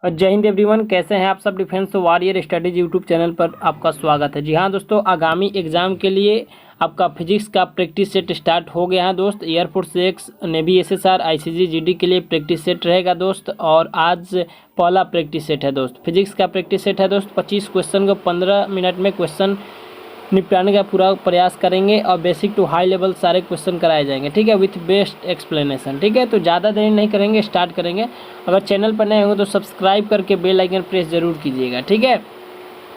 और जय हिंद एवरीवन, कैसे हैं आप सब। Defence warrior studies YouTube channel पर आपका स्वागत है। जी हाँ दोस्तों, आगामी एग्जाम के लिए आपका फिजिक्स का प्रैक्टिस सेट स्टार्ट हो गया है दोस्त। Air force x, navy SSR, ICG GD के लिए प्रैक्टिस सेट रहेगा दोस्त। और आज पहला प्रैक्टिस सेट है दोस्त, फिजिक्स का प्रैक्टिस सेट है दोस्त। 25 क्वेश्चन को 15 मिनट में क्वेश्चन निपटाने का पूरा प्रयास करेंगे और बेसिक टू हाई लेवल सारे क्वेश्चन कराए जाएंगे, ठीक है, विथ बेस्ट एक्सप्लेनेशन। ठीक है, तो ज़्यादा देरी नहीं करेंगे, स्टार्ट करेंगे। अगर चैनल पर नए होंगे तो सब्सक्राइब करके बेल आइकन प्रेस जरूर कीजिएगा, ठीक है।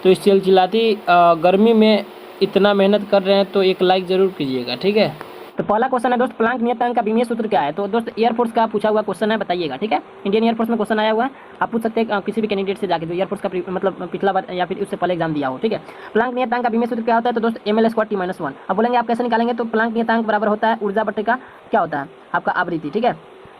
तो इस चिलचिलाती गर्मी में इतना मेहनत कर रहे हैं तो एक लाइक ज़रूर कीजिएगा, ठीक है। तो पहला क्वेश्चन है दोस्त, प्लांक नियतांक का विमीय सूत्र क्या है। तो दोस्त एयरफोर्स का पूछा हुआ क्वेश्चन है, बताइएगा, ठीक है। इंडियन एयरफोर्स में क्वेश्चन आया हुआ है, आप पूछ सकते हैं किसी भी कैंडिडेट से जाके जो एयरफोर्स का मतलब पिछला बार या फिर उससे पहले एग्जाम दिया हो, ठीक है। प्लांक नियतांक का विमीय सूत्र क्या होता है। तो दोस्त ml²T-1। अब बोलेंगे आप कैसे निकालेंगे, तो प्लांक नियतांक बराबर होता है ऊर्जा बट्टे का क्या होता है आपका आवृत्ति, ठीक है।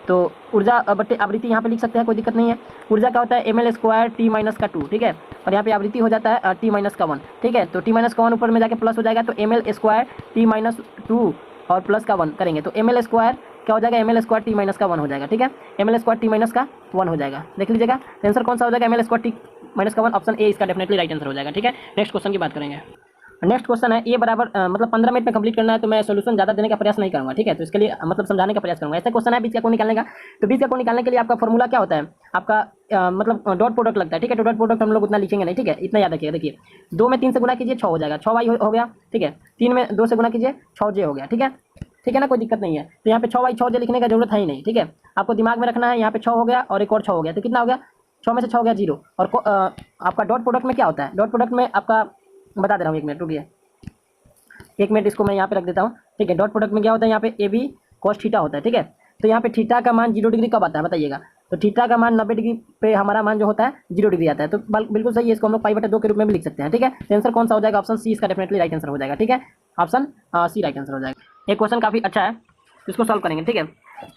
तो ऊर्जा बट्टे आवृत्ति यहाँ पे लिख सकते हैं, कोई दिक्कत नहीं है। ऊर्जा का होता है ml²T-2, ठीक है। और यहाँ पे आवृत्ति हो जाता है T-1, ठीक है। तो T-1 ऊपर में जाके प्लस हो जाएगा, तो ml²T-2 और प्लस का 1 करेंगे तो ml² क्या हो जाएगा, ml²T-1 हो जाएगा, ठीक है। ml²T-1 हो जाएगा, देख लीजिएगा। आंसर कौन सा हो जाएगा, ml²T-1, ऑप्शन ए इसका डेफिनेटली राइट आंसर हो जाएगा, ठीक है। नेक्स्ट क्वेश्चन की बात करेंगे। नेक्स्ट क्वेश्चन है ए बराबर मतलब 15 मिनट में कंप्लीट करना है, तो मैं सोल्यूशन ज़्यादा देने का प्रयास नहीं करूँगा, ठीक है। तो इसके लिए मतलब समझाने का प्रयास करूँगा। ऐसा क्वेश्चन है बीच का कोण निकालने का। तो बीच का कोण निकालने के लिए आपका फॉर्मूला क्या होता है, आपका मतलब डॉट प्रोडक्ट लगता है, ठीक है। तो डॉट प्रोडक्ट हम लोग उतना लिखेंगे नहीं, ठीक है, इतना याद रखिए। देखिए 2 में 3 से गुना कीजिए 6 हो जाएगा, 6y हो गया, ठीक है। 3 में 2 से गुना कीजिए 6j हो गया, ठीक है, ठीक है ना, कोई दिक्कत नहीं है। तो यहाँ पे 6y 6j लिखने का जरूरत है ही नहीं, ठीक है। आपको दिमाग में रखना है, यहाँ पे 6 हो गया और एक और 6 हो गया, तो कितना हो गया, 6 में से 6 हो गया 0। और आपका डॉट प्रोडक्ट में क्या होता है, डॉट प्रोडक्ट में आपका बता दे रहा हूँ, 1 मिनट रुकिए, 1 मिनट इसको मैं यहाँ पे रख देता हूँ, ठीक है। डॉट प्रोडक्ट में क्या होता है, यहाँ पे ए बी cos थीटा होता है, ठीक है। तो यहाँ पे थीटा का मान 0 डिग्री कब आता है बताइएगा। तो थीटा का मान 90 डिग्री पे हमारा मान जो होता है 0 डिग्री आता है। तो बिल्कुल सही है, इसको हम लोग π/2 के रूप में भी लिख सकते हैं, ठीक है। तो आंसर कौन सा हो जाएगा, ऑप्शन सी इसका डेफिनेटली राइट आंसर हो जाएगा, ठीक है। ऑप्शन सी राइट आंसर हो जाएगा। एक क्वेश्चन काफी अच्छा है, इसको सॉल्व करेंगे, ठीक है।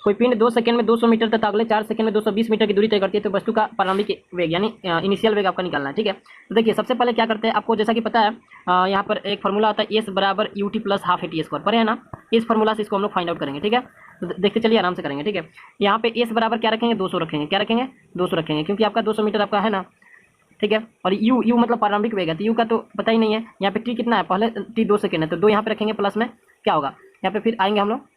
कोई पिंड 2 सेकंड में 200 मीटर तथा अगले 4 सेकंड में 220 मीटर की दूरी तय करती है, तो वस्तु का प्रारंभिक वेग यानी इनिशियल वेग आपका निकालना है, ठीक है। तो देखिए सबसे पहले क्या करते हैं, आपको जैसा कि पता है यहाँ पर एक फॉर्मूला होता है एस बराबर ut प्लस हाफ AT² पर है ना। इस फॉर्मूला से इसको हम लोग फाइंड आउट करेंगे, ठीक है। तो देखते चलिए, आराम से करेंगे, ठीक है। यहाँ पे एस बराबर क्या रखेंगे, 200 रखेंगे, क्या रखेंगे, 200 रखेंगे, क्योंकि आपका 200 मीटर आपका है ना, ठीक है। और यू मतलब प्रारंभिक वेग है, तो यू का तो पता ही नहीं है। यहाँ पे टी कितना है, पहले टी 2 सेकंड है, तो 2 यहाँ पे रखेंगे, प्लस में क्या होगा, यहाँ पे फिर आएंगे हम लोग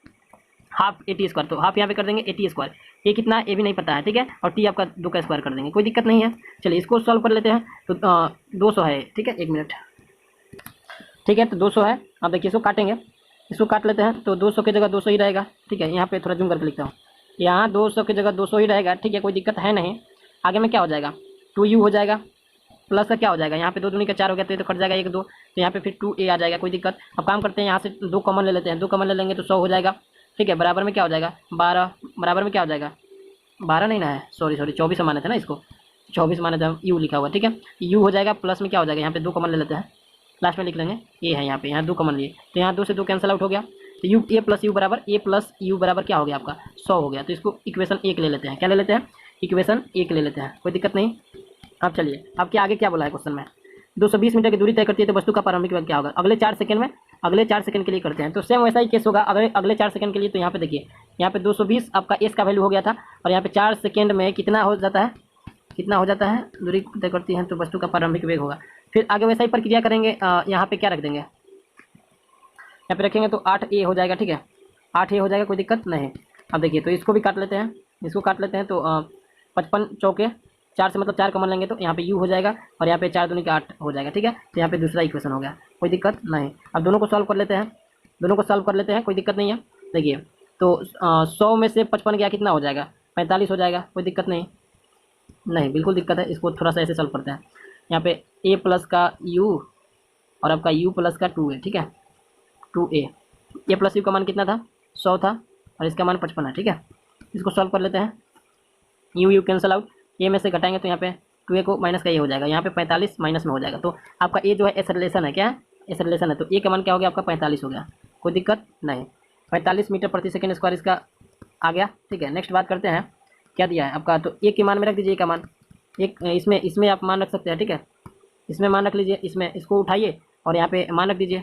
हाफ AT², तो हाफ यहाँ पे कर देंगे AT²। ये कितना है, ये भी नहीं पता है, ठीक है। और टी आपका 2 का स्क्वायर कर देंगे, कोई दिक्कत नहीं है। चलिए इसको सॉल्व कर लेते हैं। तो 200 है, ठीक है, 1 मिनट, ठीक है। तो 200 है, अब देखिए इसको काटेंगे, इसको काट लेते हैं। तो 200 की जगह 200 ही रहेगा, ठीक है। यहाँ पे थोड़ा जूम करके लिखता हूँ, यहाँ 200 की जगह 200 ही रहेगा, ठीक है, कोई दिक्कत है नहीं। आगे में क्या हो जाएगा, 2u हो जाएगा, प्लस का क्या हो जाएगा, यहाँ पे 2 दूनी का 4 हो गया, तो ये तो कट जाएगा 1 2, तो यहाँ पे फिर 2a आ जाएगा, कोई दिक्कत। अब काम करते हैं, यहाँ से 2 कॉमन ले लेते हैं, 2 कॉमन ले लेंगे तो 100 हो जाएगा, ठीक है। बराबर में क्या हो जाएगा 12, बराबर में क्या हो जाएगा 12 नहीं ना है, सॉरी 24 माने थे ना, इसको 24 माने थे, यू लिखा हुआ, ठीक है। यू हो जाएगा, प्लस में क्या हो जाएगा, यहाँ पे 2 कॉमन ले लेते हैं, लास्ट में लिख लेंगे, ये है यहाँ पे, यहाँ 2 कॉमन लिए, तो यहाँ 2 से 2 कैंसिल आउट हो गया। तो यू ए प्लस यू बराबर क्या हो गया आपका 100 हो गया। तो इसको इक्वेशन 1 ले लेते हैं, क्या ले लेते हैं, इक्वेशन 1 ले लेते हैं, कोई दिक्कत नहीं। अब चलिए, अब क्या आगे क्या बोला है क्वेश्चन में, 220 मीटर की दूरी तय करती है, तो वस्तु का प्रारंभिक वेग क्या होगा अगले 4 सेकंड में, अगले 4 सेकंड के लिए करते हैं। तो सेम वैसा ही केस होगा अगले 4 सेकंड के लिए। तो यहाँ पे देखिए, यहाँ पे 220 आपका एस का वैल्यू हो गया था, और यहाँ पे 4 सेकंड में कितना हो जाता है, कितना हो जाता है दूरी तय करती है, तो वस्तु का प्रारंभिक वेग होगा। फिर आगे वैसा ही प्रक्रिया करेंगे, यहाँ पे क्या रख देंगे, यहाँ पे रखेंगे तो 8a हो जाएगा, ठीक है, 8a हो जाएगा, कोई दिक्कत नहीं। अब देखिए, तो इसको भी काट लेते हैं, इसको काट लेते हैं। तो 55 चौके 4 से मतलब 4 कॉमन लेंगे, तो यहाँ पे u हो जाएगा, और यहाँ पे 4 दूनी का 8 हो जाएगा, ठीक है। तो यहाँ पे दूसरा इक्वेशन हो गया, कोई दिक्कत नहीं। अब दोनों को सॉल्व कर लेते हैं, दोनों को सॉल्व कर लेते हैं, कोई दिक्कत नहीं है। देखिए तो 100 में से 55 गया, कितना हो जाएगा 45 हो जाएगा, कोई दिक्कत नहीं, नहीं बिल्कुल दिक्कत है। इसको थोड़ा सा ऐसे सॉल्व करते हैं, यहाँ पे a प्लस का u और आपका u प्लस का 2 है, ठीक है, 2a। a प्लस u का मान कितना था, 100 था, और इसका मान 55 है, ठीक है। इसको सॉल्व कर लेते हैं, u कैंसिल आउट, a में से घटाएंगे तो यहाँ पे 2a को माइनस का ये हो जाएगा, यहाँ पे 45 माइनस में हो जाएगा। तो आपका a जो है एस रिलेशन है, क्या है, एस रिलेशन है, तो a का मान क्या हो गया आपका 45 हो गया, कोई दिक्कत नहीं। 45 मीटर प्रति सेकंड स्क्वायर इसका आ गया, ठीक है। नेक्स्ट बात करते हैं, क्या दिया है आपका, तो a के मान में रख दीजिए, a का मान एक, इसमें आप मान रख सकते हैं, ठीक है, इसमें मान रख लीजिए, इसमें इसको उठाइए और यहाँ पे मान रख दीजिए,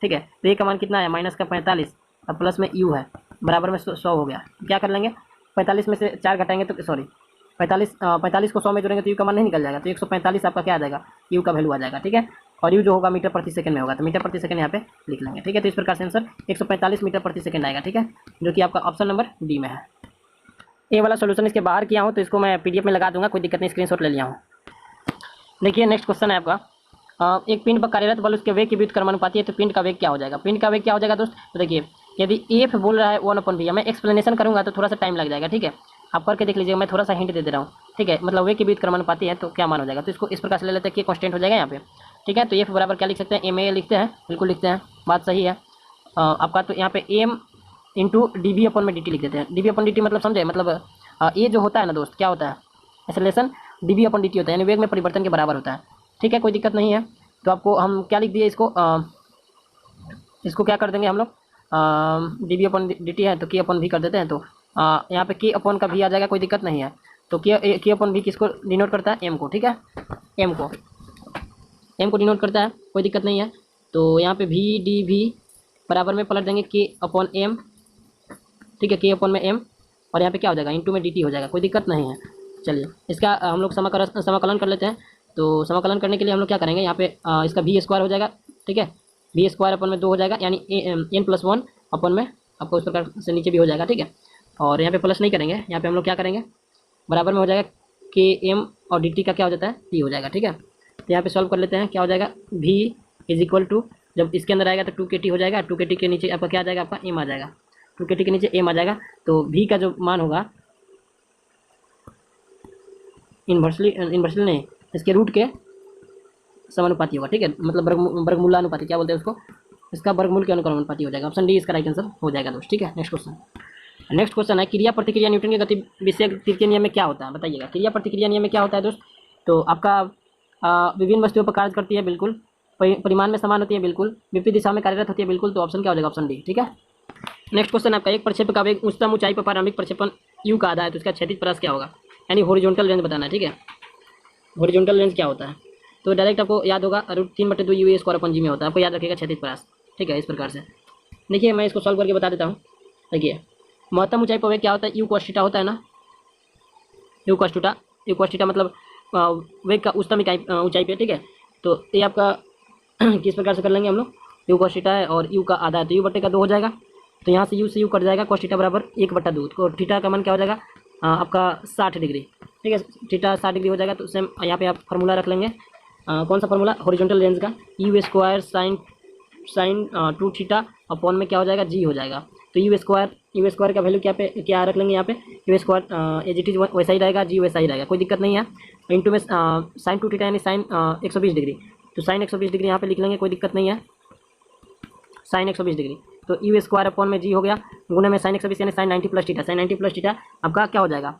ठीक है। तो a का मान कितना है, माइनस का 45, अब प्लस में u है, बराबर में 100 हो गया। क्या कर लेंगे, 45 में से 4 घटाएंगे तो सॉरी 45 को 100 में जोड़ेंगे तो यू का मान नहीं निकल जाएगा, तो 145 आपका क्या आ जाएगा, यू का वैल्यू आ जाएगा। ठीक है, और यू जो होगा मीटर प्रति सेकंड में होगा, तो मीटर प्रति सेकंड यहाँ पे लिख लेंगे। ठीक है, तो इस प्रकार से आंसर 145 मीटर प्रति सेकंड आएगा। ठीक है, जो कि आपका ऑप्शन नंबर डी में है। ये वाला सोल्यूशन इसके बाहर किया हूँ, तो इसको मैं PDF में लगा दूंगा, कोई दिक्कत नहीं, स्क्रीनशॉट ले लिया हूँ। देखिए नेक्स्ट क्वेश्चन है आपका, एक पिंड पर कार्यरत बल उसके वेग के विरुद्ध क्रमानुपाती है, तो पिंड का वेग क्या हो जाएगा। पिंड का वेग क्या हो जाएगा दोस्त, तो देखिए यदि एफ बोल रहा है 1/v, मैं एक्सप्लेनेशन करूंगा तो थोड़ा सा टाइम लग जाएगा। ठीक है, आप करके देख लीजिएगा, मैं थोड़ा सा हिंट दे रहा हूँ। ठीक है, मतलब वेग के विरुद्ध क्रमानुपाती है तो क्या मान हो जाएगा, तो इसको इस प्रकार से ले लेते हैं कि कांस्टेंट हो जाएगा यहाँ पे। ठीक है, तो एफ बराबर क्या लिख सकते हैं, ma लिखते हैं, बिल्कुल लिखते हैं, बात सही है आपका। तो यहाँ पे m इंटू dv/dt लिख देते हैं। dv/dt मतलब समझे, मतलब ये जो होता है ना दोस्त, क्या होता है, एक्सेलरेशन dv/dt होता है, यानी वेग में परिवर्तन के बराबर होता है। ठीक है, कोई दिक्कत नहीं है। तो आपको हम क्या लिख दिए, इसको क्या कर देंगे हम लोग, dv/dt है तो k/v कर देते हैं। तो यहाँ पे k/v का भी आ जाएगा, कोई दिक्कत नहीं है। तो k/v किसको डिनोट करता है, m को। ठीक है, m को डिनोट करता है, कोई दिक्कत नहीं है। तो यहाँ पे v dv बराबर में पलट देंगे k/m। ठीक है, k/m, और यहाँ पे क्या हो जाएगा, इंटू में dt हो जाएगा, कोई दिक्कत नहीं है। चलिए इसका हम लोग समाकलन कर लेते हैं। तो समाकलन करने के लिए हम लोग क्या करेंगे, यहाँ पे इसका v² हो जाएगा। ठीक है, v²/2 हो जाएगा, यानी n+1 में आपको उस प्रकार से नीचे भी हो जाएगा। ठीक है, और यहाँ पे प्लस नहीं करेंगे, यहाँ पे हम लोग क्या करेंगे, बराबर में हो जाएगा km और dt का क्या हो जाता है, t हो जाएगा। ठीक है, तो यहाँ पे सॉल्व कर लेते हैं, क्या हो जाएगा, v = जब इसके अंदर आएगा तो 2kT हो जाएगा, 2kT के नीचे आपका क्या आ जाएगा, आपका m आ जाएगा, 2kT के नीचे m आ जाएगा। तो v का जो मान होगा इन्वर्सली नहीं, इसके रूट के समानुपाती होगा। ठीक है, मतलब वर्गमूलानुपाती क्या बोलते हैं उसको, इसका वर्गमूल के अनुक्रमानुपाती हो जाएगा। ऑप्शन डी इसका राइट आंसर हो जाएगा दोस्त। ठीक है, नेक्स्ट क्वेश्चन है, क्रिया प्रतिक्रिया न्यूटन के गति विषयक तृतीय नियम में क्या होता है, बताइएगा। क्रिया प्रतिक्रिया नियम में क्या होता है दोस्त, तो आपका विभिन्न वस्तुओं पर कार्य करती है, बिल्कुल, परिमाण में समान होती है, बिल्कुल, विपरीत दिशा में कार्यरत होती है, बिल्कुल। तो ऑप्शन क्या हो जाएगा, ऑप्शन डी। ठीक है, नेक्स्ट क्वेश्चन आपका, एक प्रक्षेपक का वेग उच्चतम ऊंचाई पर प्रारंभिक प्रक्षेपण u का आधा है, तो इसका क्षैतिज प्रयास क्या होगा, यानी हॉरिजॉन्टल रेंज बताना है। ठीक है, हॉरिजॉन्टल रेंज क्या होता है, तो डायरेक्ट आपको याद होगा, √3/2 u² में होता है, आपको याद रखिएगा क्षैतिज प्रयास। ठीक है, इस प्रकार से देखिए मैं इसको सॉल्व करके बता देता हूँ। देखिए महत्तम ऊंचाई पर वेग क्या होता है, u cos थीटा होता है ना, u cos थीटा मतलब वेग का उच्चतम ऊंचाई पे। ठीक है, तो ये आपका किस प्रकार से कर लेंगे हम लोग, u cos थीटा है और u का आधा है, तो u/2 हो जाएगा। तो यहाँ से u से u कट जाएगा, cos थीटा बराबर 1/2, तो थीटा का मान क्या हो जाएगा, आपका 60 डिग्री। ठीक है, थीटा 60 डिग्री हो जाएगा। तो सेम यहाँ पे आप फार्मूला रख लेंगे, कौन सा फार्मूला, हॉरिजॉन्टल रेंज का, u² sin 2 थीटा अपॉन में क्या हो जाएगा, g हो जाएगा। तो u² का वैल्यू क्या रख लेंगे यहाँ पे, u² एज इट इज वैसा ही रहेगा, g वैसा ही रहेगा, कोई दिक्कत नहीं है। इंटू में sin 2 थीटा यानी sin 120 डिग्री, तो sin 120 डिग्री यहाँ पे लिख लेंगे, कोई दिक्कत नहीं है, sin 120 डिग्री। तो u² अपॉन में g हो गया, गुणे में sin 120 यानी sin 90 plus theta, sin 90 plus theta आपका क्या हो जाएगा,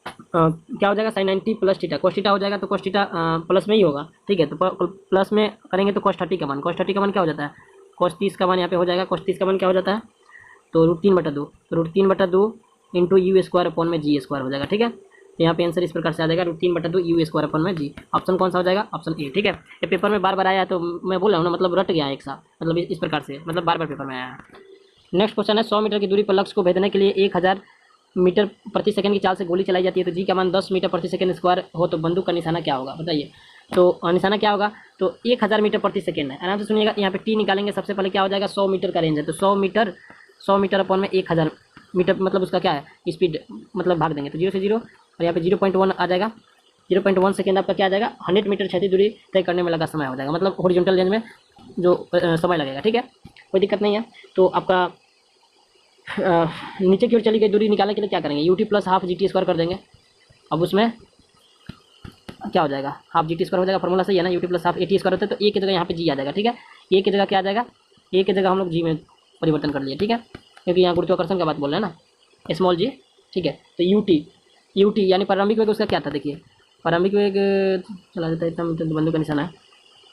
क्या हो जाएगा, sin 90 plus theta, cos theta हो जाएगा, तो cos थीटा प्लस में ही होगा। ठीक है, तो प्लस में करेंगे तो cos 30 का मान, क्या हो जाता है, cos 30 का मान यहाँ पे हो जाएगा, cos 30 का मान क्या हो जाता है, तो √3/2, तो √3/2 इंटू u² अपॉन में g² हो जाएगा। ठीक है, तो यहाँ पे आंसर इस प्रकार से आ जाएगा, √3/2 u² अपॉन में g। ऑप्शन कौन सा हो जाएगा, ऑप्शन ए। ठीक है, ये पेपर में बार बार आया है, तो मैं बोल रहा हूँ ना, मतलब रट गया एक साथ, मतलब इस प्रकार से, मतलब बार बार पेपर में आया है। नेक्स्ट क्वेश्चन है, 100 मीटर की दूरी पर लक्ष्य को भेदने के लिए 1000 मीटर प्रति सेकंड की चाल से गोली चलाई जाती है, तो जी का मान 10 मीटर प्रति सेकंड स्क्वायर हो तो बंदूक का निशाना क्या होगा, बताइए। तो निशाना क्या होगा, तो 1000 मीटर प्रति सेकंड है, आराम से सुनिएगा। यहाँ पे टी निकालेंगे, सबसे पहले क्या हो जाएगा, 100 मीटर का रेंज है, तो 100 मीटर अपॉन में 1000 मीटर, मतलब उसका क्या है, स्पीड, मतलब भाग देंगे, तो 0 से 0, और यहाँ पे 0.1 आ जाएगा, 0.1 सेकेंड आपका क्या आ जाएगा, 100 मीटर क्षैतिज दूरी तय करने में लगा समय हो जाएगा, मतलब हॉरिजॉन्टल रेंज में जो समय लगेगा। ठीक है, कोई दिक्कत नहीं है। तो आपका नीचे की ओर चली गई दूरी निकालने के लिए क्या करेंगे, ut + ½ gt² कर देंगे। अब उसमें क्या हो जाएगा, ½ gt² हो जाएगा, फॉर्मूला सही है ना, ut + ½ at² होता है, तो a की जगह यहाँ पे g आ जाएगा। ठीक है, a की जगह क्या आ जाएगा, a की जगह हम लोग g में परिवर्तन कर लिए। ठीक है, क्योंकि यहाँ गुरुत्वाकर्षण का बात बोल रहे हैं ना, स्मॉल g। ठीक है, तो ut यानी प्रारंभिक वेग उसका क्या था, देखिए प्रारंभिक वेग चला जाता है, इतना मतलब बंदूक का निशाना है,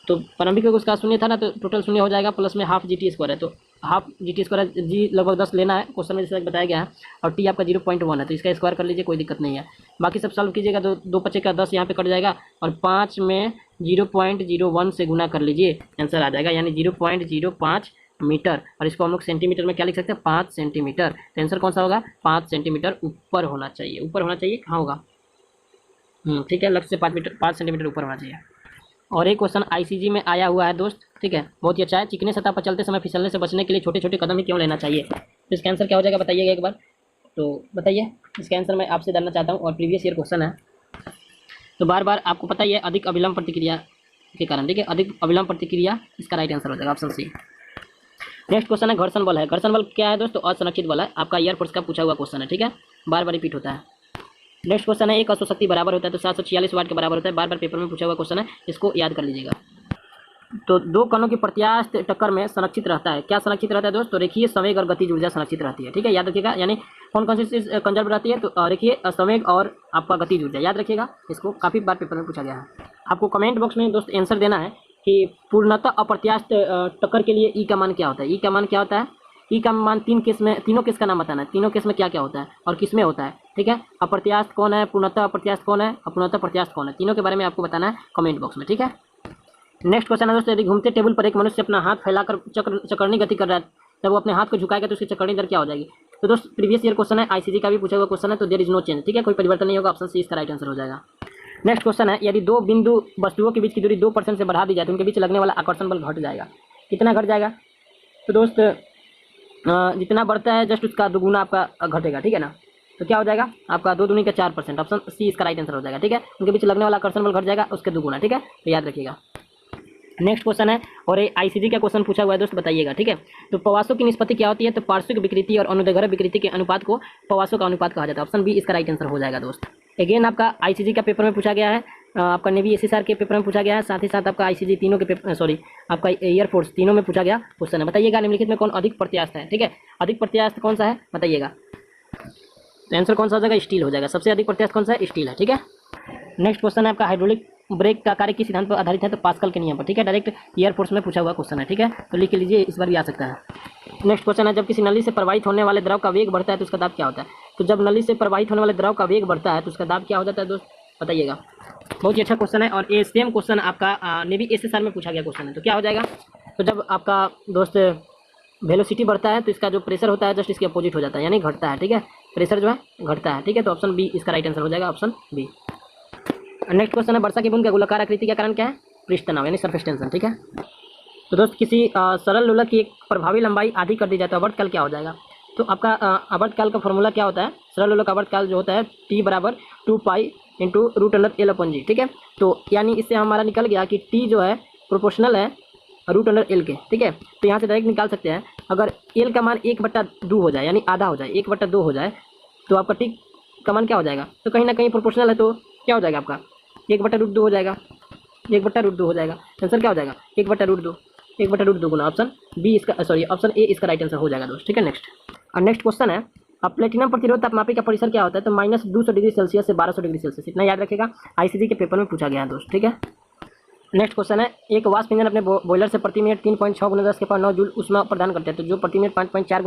तो प्रारंभिक वेग उसका 0 था ना, तो टोटल 0 हो जाएगा, प्लस में ½ gt² है, तो ½ gt² जी लगभग 10 लेना है, क्वेश्चन में जैसे बताया गया है, और टी आपका 0.1 है, तो इसका स्क्वायर कर लीजिए, कोई दिक्कत नहीं है। बाकी सब सॉल्व कीजिएगा, तो 2 × 5 = 10 यहाँ पे कट जाएगा, और 5 में 0.01 से गुना कर लीजिए, आंसर आ जाएगा, यानी 0.05 मीटर, और इसको हम लोग सेंटीमीटर में क्या लिख सकते हैं, 5 सेंटीमीटर। तो आंसर कौन सा होगा, 5 सेंटीमीटर ऊपर होना चाहिए। ऊपर होना चाहिए, कहाँ होगा, ठीक है, लक्ष्य से 5 सेंटीमीटर ऊपर होना चाहिए। और एक क्वेश्चन आईसीजी में आया हुआ है दोस्त, ठीक है, बहुत ही अच्छा है। चिकनी सतह पर चलते समय फिसलने से बचने के लिए छोटे छोटे कदम ही क्यों लेना चाहिए। तो इसका आंसर क्या हो जाएगा बताइएगा एक बार, तो बताइए। इसका आंसर मैं आपसे जानना चाहता हूँ और प्रीवियस ईयर क्वेश्चन है, तो बार बार आपको पता ही है, अधिक अविलंब प्रतिक्रिया के कारण, ठीक है, अधिक अविलंब प्रतिक्रिया इसका राइट आंसर हो जाएगा, ऑप्शन सी। नेक्स्ट क्वेश्चन है घर्षण बल है। घर्षण बल क्या है दोस्तों, असंरक्षित बल है। आपका एयरफोर्स का पूछा हुआ क्वेश्चन है, ठीक है, बार बार रिपीट होता है। नेक्स्ट क्वेश्चन है एक अश्व शक्ति बराबर होता है तो 746 वाट के बराबर होता है। बार बार पेपर में पूछा हुआ क्वेश्चन है, इसको याद कर लीजिएगा। तो दो कणों की प्रत्यास्थ टक्कर में संरक्षित रहता है, क्या संरक्षित रहता है दोस्त, तो रेखीय संवेग और गतिज ऊर्जा संरक्षित रहती है, ठीक है, याद रखिएगा। यानी कौन कौन सी चीज कंजर्व रहती है, तो रेखीय संवेग और आपका गतिज ऊर्जा, याद रखिएगा। इसको काफी बार पेपर में पूछा गया है। आपको कमेंट बॉक्स में दोस्त आंसर देना है कि पूर्णतः अप्रत्यास्थ टक्कर के लिए ई का मान क्या होता है। ई का मान क्या होता है, ई का मान तीन केस में, तीनों केस का नाम बताना है, तीनों केस में क्या क्या होता है और किस में होता है, ठीक है। अप्रत्यास्थ कौन है, पूर्णतः अप्रत्यास्थ कौन है, अपूर्णतः प्रत्यास्थ कौन है, तीनों के बारे में आपको बताना है कमेंट बॉक्स में, ठीक है। नेक्स्ट क्वेश्चन है दोस्तों, यदि घूमते टेबल पर एक मनुष्य अपना हाथ फैलाकर चक्करनी गति कर रहा है, जब वो अपने हाथ को झुकाएगा तो उसकी चक्करनी दर क्या हो जाएगी। तो दोस्त प्रीवियस ईयर क्वेश्चन है, आईसीजी का भी पूछा हुआ क्वेश्चन है, तो देयर इज नो चेंज, ठीक है, कोई परिवर्तन नहीं होगा, ऑप्शन सी इसका राइट आंसर हो जाएगा। नेक्स्ट क्वेश्चन है, यदि दो बिंदु वस्तुओं के बीच की दूरी 2% से बढ़ा दी जाए तो उनके बीच लगने वाला आकर्षण बल घट जाएगा। कितना घट जाएगा, तो दोस्त जितना बढ़ता है जस्ट उसका दुगुना आपका घटेगा, ठीक है ना। तो क्या हो जाएगा आपका 2 दूनी का 4%, ऑप्शन सी इसका राइट आंसर हो जाएगा, ठीक है। उनके बीच लगने वाला आकर्षण बल घट जाएगा उसके दुगुना, ठीक है, तो याद रखिएगा। नेक्स्ट क्वेश्चन है, और ये आईसीजी का क्वेश्चन पूछा हुआ है दोस्त, बताइएगा, ठीक है। तो प्रवासों की निष्पत्ति क्या होती है, तो पार्श्विक विकृति और अनुदैर्घ्य विकृति के अनुपात को प्रवासों का अनुपात कहा जाता है, ऑप्शन बी इसका राइट आंसर हो जाएगा दोस्त। अगेन आपका आईसीजी का पेपर में पूछा गया है, आपका नेवी एसएसआर के पेपर में पूछा गया है, साथ ही साथ आपका आईसीजी तीनों के पेपर, सॉरी आपका एयरफोर्स तीनों में पूछा गया क्वेश्चन है। बताइएगा निम्नलिखित में कौन अधिक प्रत्यास्थ है, ठीक है, अधिक प्रत्यास्थ कौन सा है बताइएगा। तो आंसर कौन सा हो जाएगा, स्टील हो जाएगा, सबसे अधिक प्रत्यास्थ कौन सा है, स्टील है, ठीक है। नेक्स्ट क्वेश्चन है आपका हाइड्रोलिक ब्रेक का कार्य किस सिद्धांत पर आधारित है, तो पास्कल के नियम पर, ठीक है, डायरेक्ट एयरफोर्स में पूछा हुआ क्वेश्चन है, ठीक है, तो लिख लीजिए, इस बार भी आ सकता है। नेक्स्ट क्वेश्चन है, जब किसी नली से प्रवाहित होने वाले द्रव का वेग बढ़ता है तो उसका दाब क्या होता है। तो जब नली से प्रवाहित होने वाले द्रव का वेग बढ़ता है तो उसका दाब क्या हो जाता है दोस्त, बताइएगा। बहुत ही अच्छा क्वेश्चन है और ये सेम क्वेश्चन आपका नेवी एसएसआर में पूछा गया क्वेश्चन है। तो क्या हो जाएगा, तो जब आपका दोस्त वेलोसिटी बढ़ता है तो इसका जो प्रेशर होता है जस्ट इसके अपोजिट हो जाता है, यानी घटता है, ठीक है, प्रेशर जो है घटता है, ठीक है, तो ऑप्शन बी इसका राइट आंसर हो जाएगा, ऑप्शन बी। नेक्स्ट क्वेश्चन है, वर्षा की बूंद का गोलाकार आकृति का कारण क्या है, पृष्ठ तनाव यानी सरफेस टेंशन, ठीक है। तो दोस्त किसी सरल लोलक की एक प्रभावी लंबाई आधी कर दी जाए तो आवर्तकाल क्या हो जाएगा। तो आपका आवर्तकाल का फॉर्मूला क्या होता है, सरल लोलक आवर्तकाल जो होता है टी बराबर 2 इंटू √L/g, ठीक है। तो यानी इससे हमारा निकल गया कि टी जो है प्रोपोर्शनल है √L के, ठीक है। तो यहाँ से डायरेक्ट निकाल सकते हैं, अगर एल का मान 1/2 हो जाए यानी आधा हो जाए, 1/2 हो जाए तो आपका टी का मान क्या हो जाएगा, तो कहीं ना कहीं प्रोपोर्शनल है तो क्या हो जाएगा आपका 1/√2 हो जाएगा, 1/√2 हो जाएगा। आंसर क्या हो जाएगा 1/√2, 1/√2 गुना ऑप्शन बी इसका, सॉरी ऑप्शन ए इसका राइट आंसर हो जाएगा दोस्त, ठीक है। नेक्स्ट क्वेश्चन है, अब प्लेटिनम प्रतिरोध तापमापी का परिसर क्या होता है, तो -200 डिग्री सेल्सियस से 1200 डिग्री सेल्सियस, इतना याद रखेगा, आईसीजी के पेपर में पूछा गया है दोस्त, ठीक है। नेक्स्ट क्वेश्चन है, एक वाष्प इंजन अपने बॉयलर से प्रति मिनट 3.6 × 10⁻9 जूल ऊष्मा प्रदान करते हैं, तो जो प्रति मिनट 5.4 ×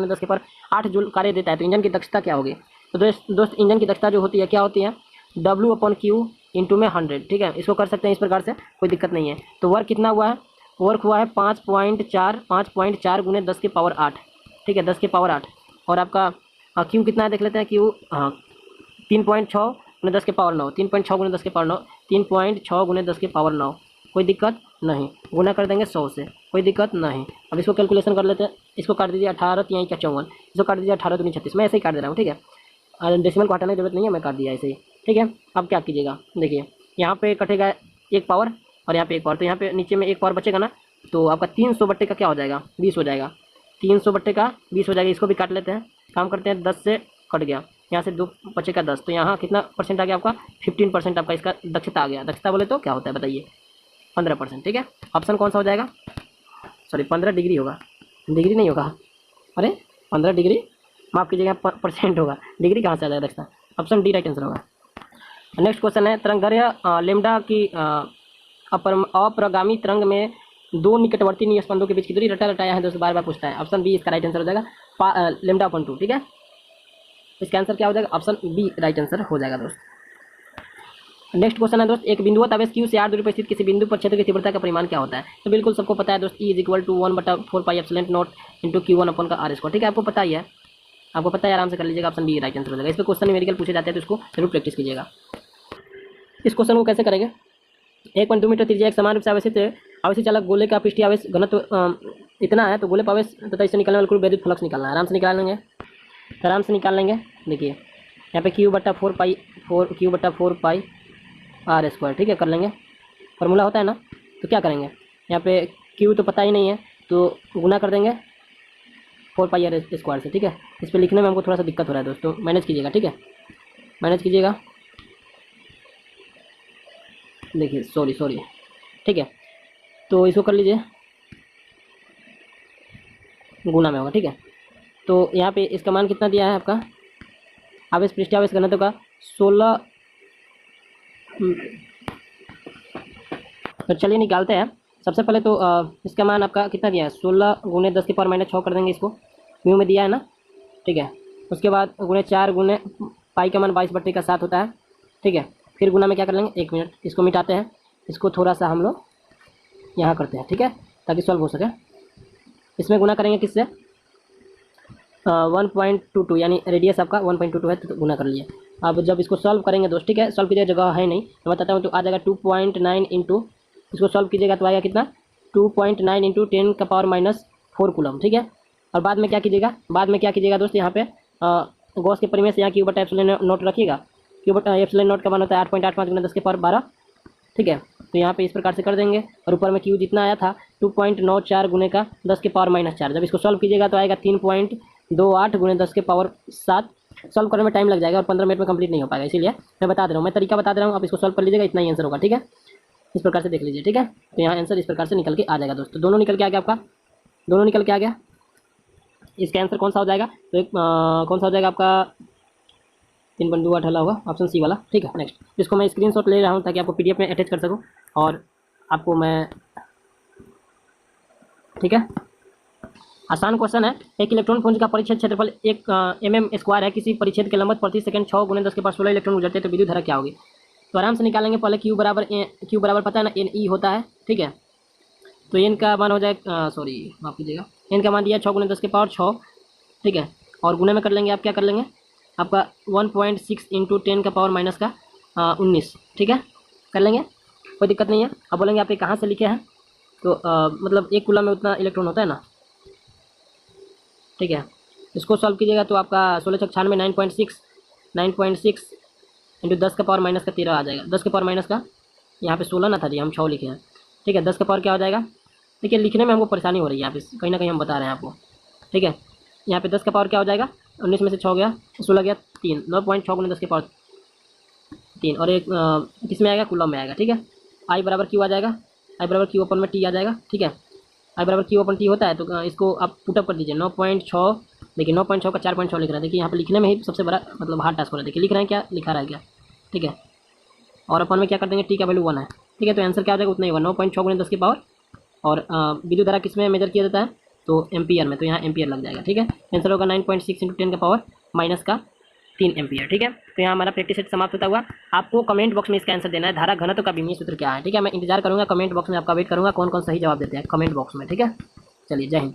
10⁸ जूल कार्य देता है, तो इंजन की दक्षता क्या होगी। तो दोस्त इंजन की दक्षता जो होती है क्या होती है, W/Q इंटू में 100, ठीक है, इसको कर सकते हैं इस प्रकार से, कोई दिक्कत नहीं है। तो वर्क कितना हुआ है, वर्क हुआ है 5.4 × 10⁸, ठीक है, 10⁸, और आपका क्यू कितना है देख लेते हैं, क्यू 3.6 × 10⁹, 3.6 × 10⁹, 3.6 × 10⁹, कोई दिक्कत नहीं, गुना कर देंगे 100 से, कोई दिक्कत नहीं। अब इसको कैलकुलेशन कर लेते हैं, इसको काट दीजिए 18 3 का 54, इसको काट दीजिए 18 दूनी 36, मैं ऐसे ही काट दे रहा हूँ, ठीक है, डेसिमल को हटाने की जरूरत नहीं है, मैं काट दिया ऐसे ही, ठीक है। अब क्या कीजिएगा, देखिए यहाँ पे कटेगा 1 पावर और यहाँ पे 1 पावर, तो यहाँ पे नीचे में 1 पावर बचेगा ना, तो आपका 300 का क्या हो जाएगा 20 हो जाएगा, 300 का 20 हो जाएगा। इसको भी काट लेते हैं, काम करते हैं, 10 से कट गया, यहाँ से 2 बचेगा 10, तो यहाँ कितना परसेंट आ गया आपका 15% आपका इसका दक्षता आ गया। दक्षता बोले तो क्या होता है बताइए, 15%, ठीक है। ऑप्शन कौन सा हो जाएगा, सॉरी 15 डिग्री होगा, डिग्री नहीं होगा, अरे 15 डिग्री माफ़ कीजिएगा, परसेंट होगा, डिग्री कहाँ से आ जाएगा दक्षता, ऑप्शन डी राइट आंसर होगा। नेक्स्ट क्वेश्चन है, तरंगदैर्घ्य लेमडा की अप्रगामी तरंग में 2 निकटवर्ती निस्पंदों के बीच की दूरी रटाया है दोस्तों, बार बार पूछता है, ऑप्शन बी इसका राइट आंसर हो जाएगा, λ/2, ठीक है। इसका आंसर क्या हो जाएगा, ऑप्शन बी राइट आंसर हो जाएगा दोस्त। नेक्स्ट क्वेश्चन है दोस्त, एक बिंदु आवेश Q से r दूरी पर स्थित किसी बिंदु पर क्षेत्र की तीव्रता का परिमाण क्या होता है। तो बिल्कुल सबको पता है दोस्त, E is equal to 1/4 pi epsilon not into Q1 अपन का r स्क्वायर। ठीक है, आपको पता ही है, आपको पता है, आराम से कर लीजिएगा, ऑप्शन बी राइट आंसर हो जाएगा। इस पर क्वेश्चन न्यूमेरिकल पूछे जाते हैं तो इसको जरूर प्रैक्टिस कीजिएगा। इस क्वेश्चन को कैसे करेंगे, 1.2 मीटर त्रिज्या एक समान रूप से आवेशित चालक गोले का पृष्ठीय आवेश घनत्व इतना है, तो गोले पर आवेश तथा इससे निकलने वाला कुल वैद्युत फ्लक्स निकालना है। आराम से निकाल लेंगे, आराम से निकाल लेंगे। देखिए यहाँ पे Q/4 पाई r स्क्वायर। ठीक है, कर लेंगे, फॉर्मूला होता है ना। तो क्या करेंगे, यहाँ पे Q तो पता ही नहीं है, तो गुना कर देंगे 4 पाई r स्क्वायर से। ठीक है, इस पर लिखने में हमको थोड़ा सा दिक्कत हो रहा है दोस्तों, मैनेज कीजिएगा। ठीक है, मैनेज कीजिएगा। देखिए सॉरी। ठीक है, तो इसको कर लीजिए, गुना में होगा। ठीक है, तो यहाँ पे इसका मान कितना दिया है आपका, आवेश पृष्ठीय आवेश घनत्व का 16। तो चलिए निकालते हैं। सबसे पहले तो इसका मान आपका कितना दिया है, 16 गुने 10 की पावर -6 कर देंगे, इसको म्यू में दिया है ना। ठीक है, उसके बाद गुने 4 गुने पाई का मान 22/7 होता है। ठीक है, फिर गुना में क्या कर लेंगे, 1 मिनट, इसको मिटाते हैं, इसको थोड़ा सा हम लोग यहाँ करते हैं। ठीक है, ताकि सॉल्व हो सके। इसमें गुना करेंगे किससे, 1.22, यानी रेडियस आपका 1.22 है, तो गुना कर लिए। अब जब इसको सॉल्व करेंगे दोस्त, ठीक है, सॉल्व कीजिएगा, जगह है नहीं, मैं बताता हूँ, तो आ जाएगा 2.9 इंटू, इसको सॉल्व कीजिएगा तो आएगा कितना, 2.9 इंटू 10 का पावर -4 कूलम। ठीक है, और बाद में क्या कीजिएगा दोस्त, यहाँ पे गॉस के परिमेय से यहाँ Q/एप्सिलॉन नॉट रखिएगा। Q/एप्सिलॉन नॉट का मान होता है 8.85 गुना 10 की पावर 12। ठीक है, तो यहाँ पे इस प्रकार से कर देंगे, और ऊपर में Q जितना आया था 2.94 गुने का 10 के पावर -4। जब इसको सॉल्व कीजिएगा तो आएगा 3.28 गुने 10 के पावर 7। सॉल्व करने में टाइम लग जाएगा और 15 मिनट में कंप्लीट नहीं हो पाएगा, इसीलिए मैं बता दे रहा हूँ, मैं तरीका बता दे रहा हूँ, आप इसको सॉल्व कर लीजिएगा, इतना ही आंसर होगा। ठीक है, इस प्रकार से देख लीजिए। ठीक है, तो यहाँ आंसर इस प्रकार से निकल के आ जाएगा दोस्तों, दोनों निकल के आ गया आपका, दोनों निकल के आ गया। इसका आंसर कौन सा हो जाएगा, तो एक कौन सा हो जाएगा आपका, 3.28 वाला होगा, ऑप्शन सी वाला। ठीक है, नेक्स्ट, इसको मैं स्क्रीनशॉट ले रहा हूँ ताकि आपको PDF में अटैच कर सकूँ और आपको मैं, ठीक है, आसान क्वेश्चन है। एक इलेक्ट्रॉन पुंज का परिच्छेद क्षेत्रफल 1 mm² है, किसी परिच्छेद के लंबवत प्रति सेकंड 6 गुने 10 के पावर 16 इलेक्ट्रॉन गुजरते हैं, तो विद्युत धारा क्या होगी। तो आराम से निकालेंगे, पहले Q बराबर पता है ना, NE होता है। ठीक है, तो N का मान हो जाएगा, सॉरी माफ कीजिएगा, N का मान दिया 6 गुने 10 के पावर 6। ठीक है, और गुने में कर लेंगे, आप क्या कर लेंगे, आपका 1.6 इंटू 10 का पावर -19। ठीक है, कर लेंगे, कोई दिक्कत नहीं है। अब बोलेंगे आप ये कहाँ से लिखे हैं, तो मतलब 1 कूलम में उतना इलेक्ट्रॉन होता है ना। ठीक है, इसको सॉल्व कीजिएगा तो आपका 16×96 9.6 इंटू 10 का पावर -13 आ जाएगा। 10 के पावर माइनस का, यहाँ पे 16 ना था जी, हम 6 लिखे हैं। ठीक है, 10 का पावर क्या हो जाएगा, देखिए लिखने में हमको परेशानी हो रही है यहाँ पे, कहीं ना कहीं हम बता रहे हैं आपको। ठीक है, यहाँ पे 10 का पावर क्या हो जाएगा, 19 में से 6 गया, 16 गया 3, 9.6 गुने 10 के पावर 3, और एक किस में आएगा, कूलम में आएगा। ठीक है, I बराबर Q आ जाएगा, I बराबर Q अपन में T आ जाएगा। ठीक है, I बराबर Q अपन T होता है, तो इसको आप पुटअप कर दीजिए, 9.6, देखिए 9.6 का 4.6 लिख रहा है। देखिए यहाँ पे लिखने में ही सबसे बड़ा मतलब हार्ड टास्क हो रहा है, देखिए लिख रहे हैं क्या, लिखा रहा है क्या। ठीक है, और अपन में क्या कर देंगे, T का वैल्यू 1 है। ठीक है, तो आंसर क्या हो जाएगा, उतना ही होगा, 9.6 गुने 10 की पावर, और विद्युत धारा किस में मेजर किया जाता है, तो एम्पियर में, तो यहाँ एम्पियर लग जाएगा। ठीक है, आंसर होगा 9.6 इंटू 10 का पावर -3 एम्पियर। ठीक है, तो यहाँ हमारा प्रैक्टिस सेट समाप्त होता हुआ। आपको कमेंट बॉक्स में इसका आंसर देना है, धारा घनत्व का विमीय सूत्र क्या है। ठीक है, मैं इंतजार करूँगा, कमेंट बॉक्स में आपका वेट करूँगा, कौन कौन सही जवाब देते हैं कमेंट बॉक्स में। ठीक है, चलिए, जय हिंद।